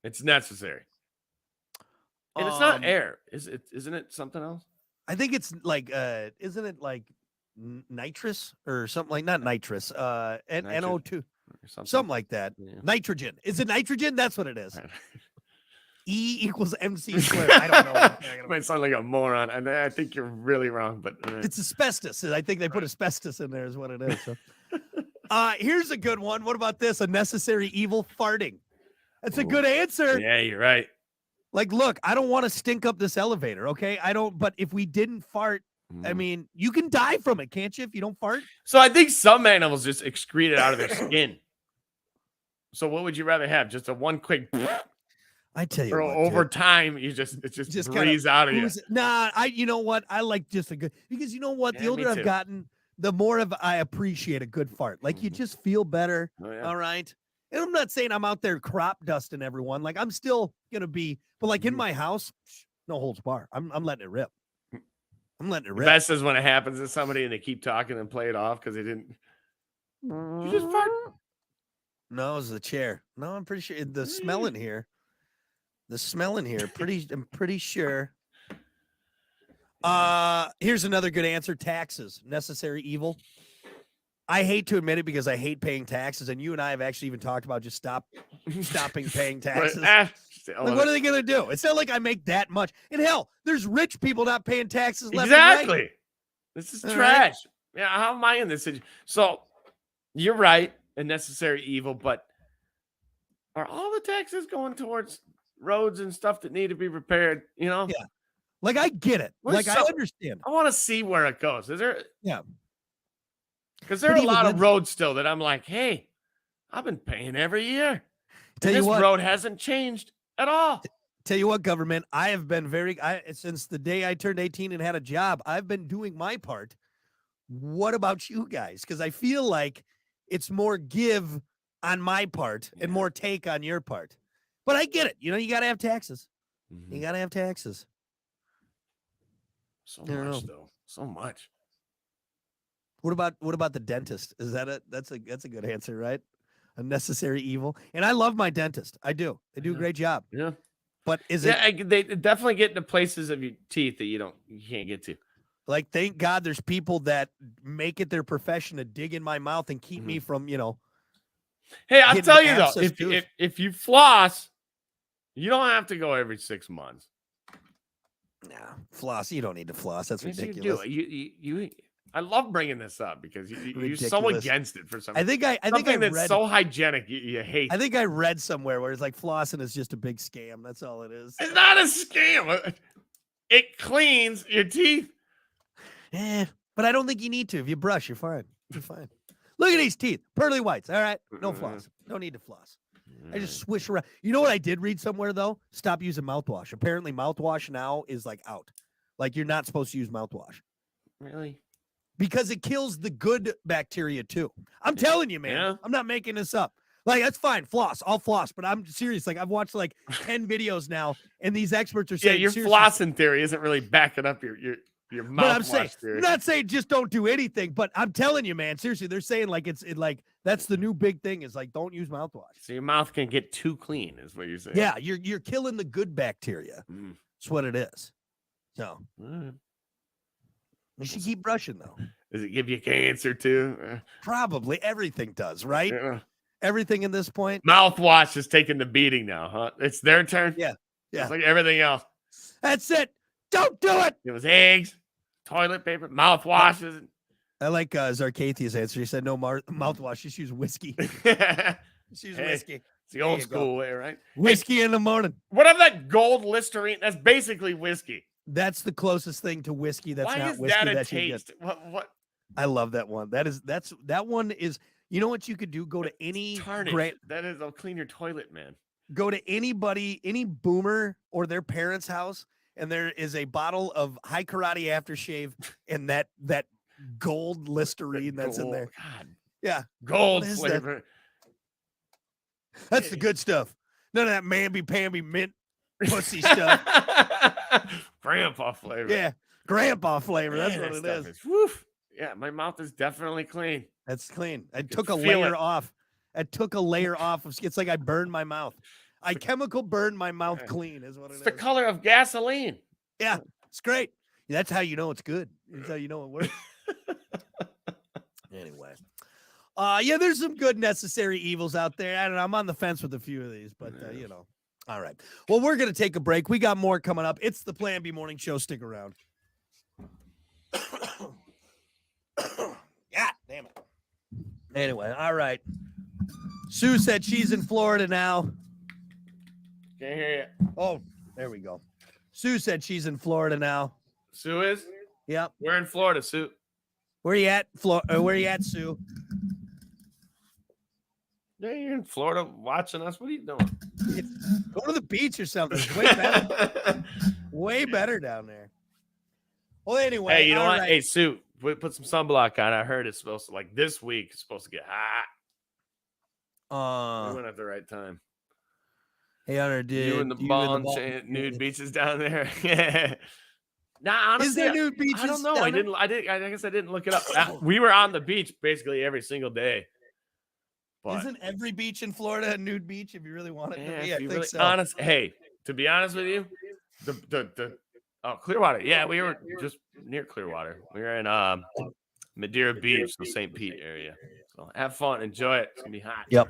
It's necessary. And it's not air. Isn't it something else? I think it's like, isn't it like nitrous or something like, not nitrous, and NO2 or something like that. Yeah. Nitrogen. Is it nitrogen? That's what it is. E equals MC squared. I don't know. It might sound like a moron, and I think you're really wrong, but it's asbestos. I think they put asbestos in there is what it is. So. Here's a good one. What about this? A necessary evil, farting. That's a good answer. Yeah, you're right. Like, look, I don't want to stink up this elevator, okay? I don't, but if we didn't fart, I mean, you can die from it, can't you, if you don't fart? So I think some animals just excrete it out of their skin. So what would you rather have? Just a one quick, I tell you or what, over dude, time it just just breathes out of you? Nah, you know what? I like just a good, because you know what? The Yeah, me older I've too. gotten, the more of I appreciate a good fart. Like you Mhm. just feel better. Oh, yeah. All right. And I'm not saying I'm out there crop dusting everyone. Like I'm still gonna be, but like in Mhm. my house, no holds bar. I'm letting it rip. I'm letting it The rip. best is when it happens to somebody and they keep talking and play it off because they didn't. You just fart. No, it was the chair. No, I'm pretty sure the smell in here. The smell in here. I'm pretty sure. Here's another good answer. Taxes. Necessary evil. I hate to admit it because I hate paying taxes, and you and I have actually even talked about just stopping paying taxes. Like, what are they gonna do? It's not like I make that much. And hell, there's rich people not paying taxes left and right. Exactly. This is All trash. right. Yeah, how am I in this situation? So you're right, a necessary evil, but are all the taxes going towards roads and stuff that need to be repaired? You know, Yeah. Like I get it. Where's Like I some- understand. I want to see where it goes. Is there? Yeah. Because there are But a even lot of then- roads still that I'm like, hey, I've been paying every year. Tell And you this what. road hasn't changed at all. Tell you what, government, I have been since the day I turned 18 and had a job, I've been doing my part. What about you guys? Because I feel like it's more give on my part and more take on your part. But I get it. You know, you got to have taxes. You got to have taxes. So I don't much, know. though. So much. What about the dentist? Is that that's a good answer, right? A necessary evil. And I love my dentist. I do. They do a great job. Yeah. But is Yeah, it they definitely get into places of your teeth that you can't get to. like, thank God there's people that make it their profession to dig in my mouth and keep me from, Hey, I'll getting tell an you though, abscess tooth. if you floss, you don't have to go every 6 months. Nah, floss. You don't need to floss. That's Yes, ridiculous. you do. I love bringing this up because you're so Ridiculous. against it for some I reason. think I Something that's read. so hygienic you hate. I think I read somewhere where it's like flossing is just a big scam. That's all it is. It's not a scam. It cleans your teeth. But I don't think you need to. If you brush, you're fine. You're fine. Look at these teeth, pearly whites. All right, no floss. No need to floss. I just swish around. You know what I did read somewhere though? Stop using mouthwash. Apparently, mouthwash now is like out. Like you're not supposed to use mouthwash Really? because it kills the good bacteria too. I'm telling you, man. Yeah. I'm not making this up. Like that's fine, floss. I'll floss, but I'm serious. Like I've watched like 10 videos now, and these experts are saying, your seriously, flossing theory isn't really backing up your mouthwash But I'm saying, theory. not saying just don't do anything, but I'm telling you, man, seriously, they're saying like like that's the new big thing is like don't use mouthwash. So your mouth can get too clean, is what you're saying. Yeah, you're killing the good bacteria. That's what it is. So you should keep brushing though. Does it give you cancer too? Probably everything does, right? Yeah. Everything in this point. Mouthwash is taking the beating now, huh? It's their turn. Yeah. It's like everything else. That's it. Don't do it. It was eggs, toilet paper, mouthwashes. I like Zarkathia's answer. He said no mouthwash. Just use whiskey. Just use whiskey. It's the old school way, right? Whiskey in the morning. Whatever that gold Listerine, that's basically whiskey. That's the closest thing to whiskey. That's Why not is whiskey. that a that you get. taste? What? I love that one. That one is. You know what you could do? Go to any Tarnish. That'll clean your toilet, man. Go to anybody, any boomer or their parents' house, and there is a bottle of High Karate aftershave and that gold Listerine that's in there. God. Yeah, Gold What is flavor. that's the good stuff. None of that mamby-pamby mint pussy stuff. Grandpa flavor. Yeah, grandpa flavor. That's Man, what that it stuff is. Woof. Yeah, my mouth is definitely clean. That's clean. I can took a feel layer it. off. I took a layer off of. It's like I burned my mouth. I chemical burned my mouth Yeah. clean. Is what it It's is. the color of gasoline. Yeah, it's great. That's how you know it's good. That's how you know it works. Anyway. Yeah, there's some good necessary evils out there. I don't know. I'm on the fence with a few of these, but you know. All right. Well, we're gonna take a break. We got more coming up. It's the Plan B Morning Show. Stick around. Yeah, damn it. Anyway, all right. Sue said she's in Florida now. Can't hear you. Oh, there we go. Sue said she's in Florida now. Sue is? Yep. We're in Florida, Sue. Where you at, where you at, Sue? Yeah, you're in Florida watching us. What are you doing? Go to the beach or something. It's way better. Way better down there. Well, anyway. Hey, you know what? Right. Hey, Sue, put some sunblock on. I heard it's supposed to, like, this week, it's supposed to get hot. We went at the right time. Hey, Hunter, You and the ball nude beaches down there. Yeah. Nah, honestly, is there nude beaches? I don't know. I guess I didn't look it up. We were on the beach basically every single day. But isn't every beach in Florida a nude beach if you really want it to be? I think really, so. Hey, to be honest with you, the Clearwater. Yeah, we were just near Clearwater. We were in Madeira Beach, the St. Pete area. So have fun, enjoy it. It's gonna be hot. Yep.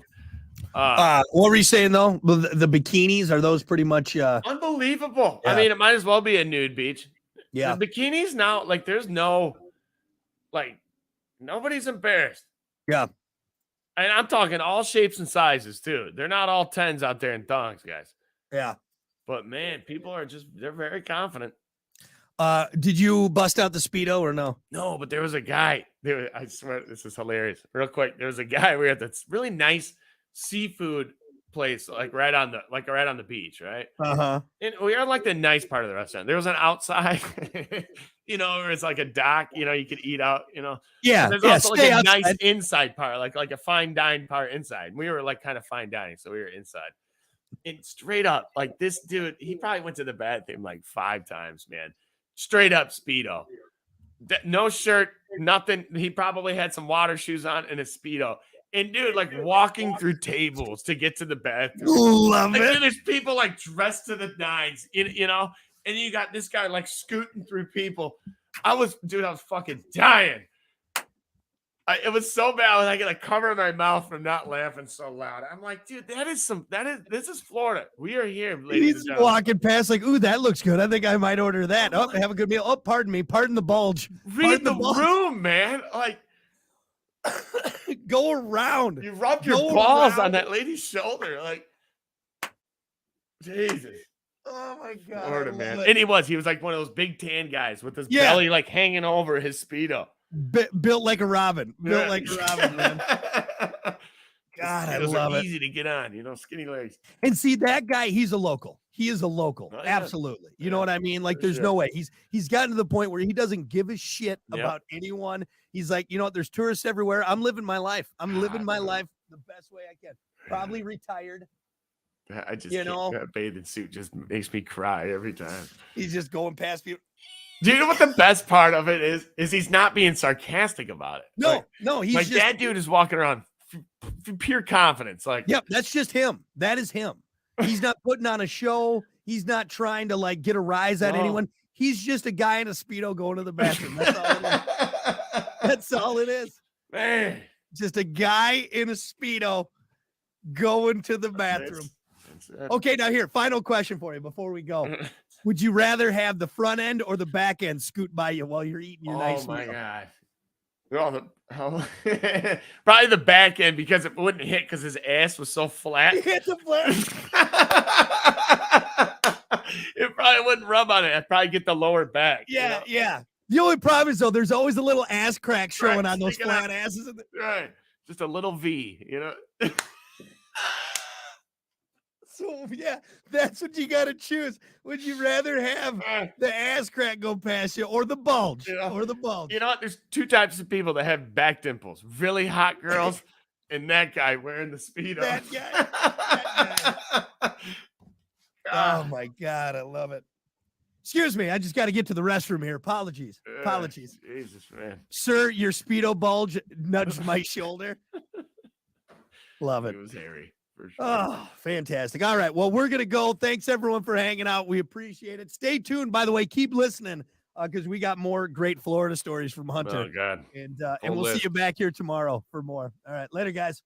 What were you saying though? The bikinis, are those pretty much unbelievable? Yeah. I mean, it might as well be a nude beach. Yeah. The bikinis now, like, there's no, like, nobody's embarrassed. Yeah. And I'm talking all shapes and sizes too. They're not all 10s out there in thongs, guys. Yeah. But man, people are they're very confident. Did you bust out the Speedo or no? No, but there was a guy. I swear this is hilarious. Real quick, there was a guy. We were at this really nice seafood place, like right on the beach, right? Uh-huh. And we are like the nice part of the restaurant. There was an outside, where it's like a dock, you could eat out, Yeah. And there's also like a nice inside part, like a fine dine part inside. We were like kind of fine dining, so we were inside. And straight up, like, this dude, he probably went to the bathroom like 5 times, man. Straight up Speedo. No shirt, nothing. He probably had some water shoes on and a Speedo. And dude, like, walking through tables to get to the bathroom. Love like, it. Dude, there's people like dressed to the nines, and you got this guy like scooting through people. I was fucking dying. It was so bad. I was like, gonna cover my mouth from not laughing so loud. I'm like, dude, this is Florida. We are here, ladies and gentlemen. Walking past like, ooh, that looks good. I think I might order that. Oh, have a good meal. Oh, pardon me. Pardon the bulge. Read the room, man. Like, go around. You rub your balls on that lady's shoulder. Like, Jesus. Oh my God. Florida, man. And he was like one of those big tan guys with his belly like hanging over his Speedo. Built like a robin. Built like a robin, man. God, I love it. Easy to get on, skinny legs. And see, that guy, he's a local. He is a local. Oh, yeah. Absolutely. You know what I mean? Like, there's no way. He's gotten to the point where he doesn't give a shit about anyone. He's like, you know what? There's tourists everywhere. I'm living my life. I'm living my life the best way I can. Probably retired. I just that bathing suit just makes me cry every time. He's just going past people. Do you know what the best part of it is? Is he's not being sarcastic about it. No, he's like, that dude is walking around pure confidence. Like, yep, that's just him. That is him. He's not putting on a show. He's not trying to like get a rise at anyone. He's just a guy in a Speedo going to the bathroom. That's all it is. That's all it is. Man. Just a guy in a Speedo going to the bathroom. Okay, now here, final question for you before we go. Would you rather have the front end or the back end scoot by you while you're eating your nice meal? Oh my God. Probably the back end, because it wouldn't hit because his ass was so flat. He hit the flat. It probably wouldn't rub on it. I'd probably get the lower back. Yeah, yeah. The only problem is, though, there's always a little ass crack showing on those flat asses. Right. Just a little V, So, yeah, that's what you got to choose. Would you rather have the ass crack go past you or the bulge? Or the bulge? You know what? There's 2 types of people that have back dimples. Really hot girls and that guy wearing the Speedo. That guy. Oh, my God. I love it. Excuse me. I just got to get to the restroom here. Apologies. Jesus, man. Sir, your Speedo bulge nudged my shoulder. Love it. It was hairy. For sure. Oh, fantastic. All right. Well, we're going to go. Thanks, everyone, for hanging out. We appreciate it. Stay tuned. By the way, keep listening because we got more great Florida stories from Hunter. Oh, God. And we'll see you back here tomorrow for more. All right. Later, guys.